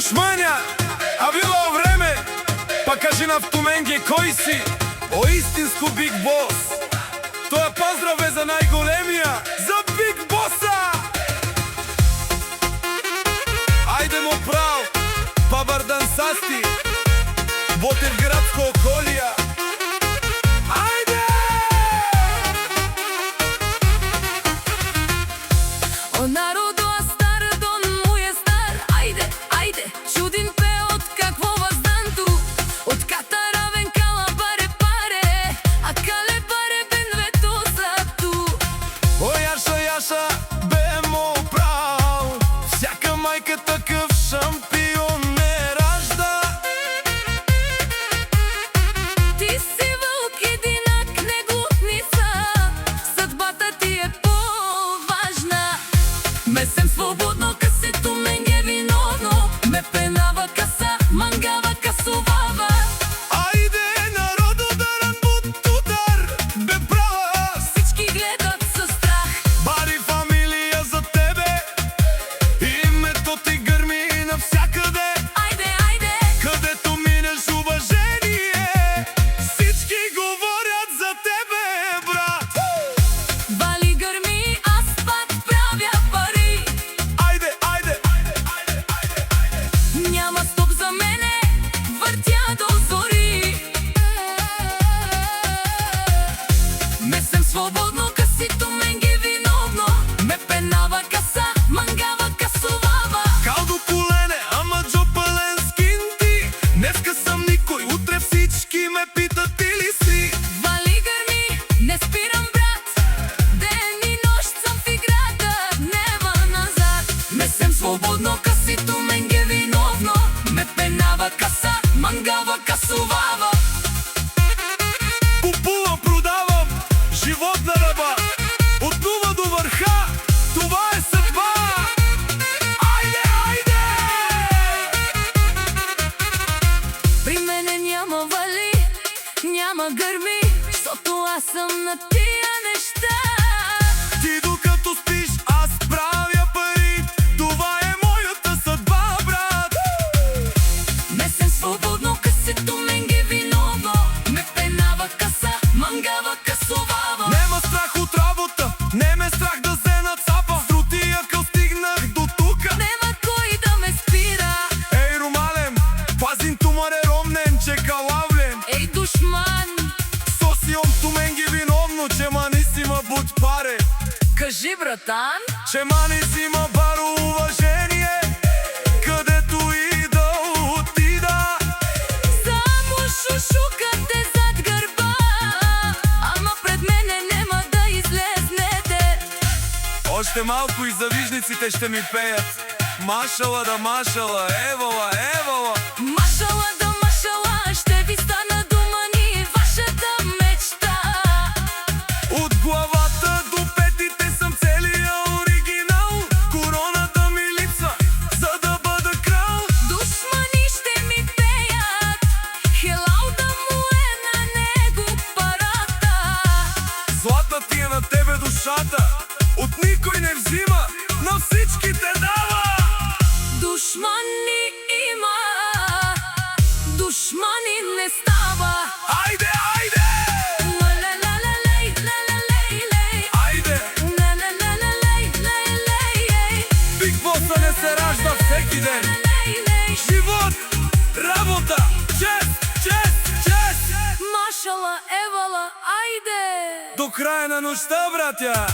Душманя, а било време, па кажи на Втуменге кой си, о истинско Биг Бос. Тоя поздрав е за най-големия, за Биг Боса. Айде му прав, Пабардан Састи, Ботевградско околия. Айде! О народу, а стар дон му е стар. Айде, айде, чудин пе от какво възданту. От катаравен кала баре паре, а кале баре бен вето сату. О Яша, бе му прав, всяка майка такъв шампион не ражда. Ти си вълк единак, не глутница, съдбата ти е по-важна. Месем свободно, късето менге виновно, ме пенава каса, мангава касувава. Айде народу даран бут удар, бе права. Всички гледат със страх. Бари фамилия за тебе, името ти гърми навсякъде. Айде, айде, Където минеш уважение, всички говорят за тебе, брат. вали гърми, аз пак правя пари. Айде, айде, Няма стоп за мене, въртя до зори. Месем свободно, късито менге виновно, ме пенава каса, мангава касувава. калдо колене, ама джопален скин ти. Днеска съм никой, утре всички ме питат ти ли си. Вали гърми, не спирам брат, ден и нощ съм в играта, нема назад. Месем свободно, късито менге виновно, ме пенава каса, мангава касувава. Купувам, продавам, живот на ръба, от нула до върха, това е съдба. Айде, айде! При мене няма вали, няма гърми, защото аз съм на тия неща. Ти докато спиш, аз правя пари, това е моята съдба, брат. Месем свободно, късето менге виновно, ме пенава каса, мангава касувава. Нема страх от работа, не ме страх да се нацапа. С рутия къл стигнах до тука. Нема кой да ме спира. Ей, Ромалем, пазин тумаре ромнен, че калавлен. Ей, душман, Сосиом туменги виновно, че манисима будь паре. кажи братан, Че манисима баро уважение, където и да отида. само шушукате зад гърба, ама пред мене нема да излезнете. Още малко и завижниците ще ми пеят. Машала да машала, евала, евала. Машала да машала, ще ви стана дума ни вашата мечта. От главата до петите съм целия оригинал. Короната ми липсва, за да бъда крал. Душмани ще ми пеят, хелал да му е на него парата. Златна ти е на тебе душата, от никой не взима, на всички те дава. Душмани има, душмани не става. Айде, айде! Ла-ла-ла-ла-лей, ла-ла-лей-лей. Айде! Ла-ла-ла-ла-лей, лей-лей-лей. Биг Боса не се ражда всеки ден. Лей-лей. Живот, работа, чест, чест, чест! Машала, евала, айде! До края на нощта, братя!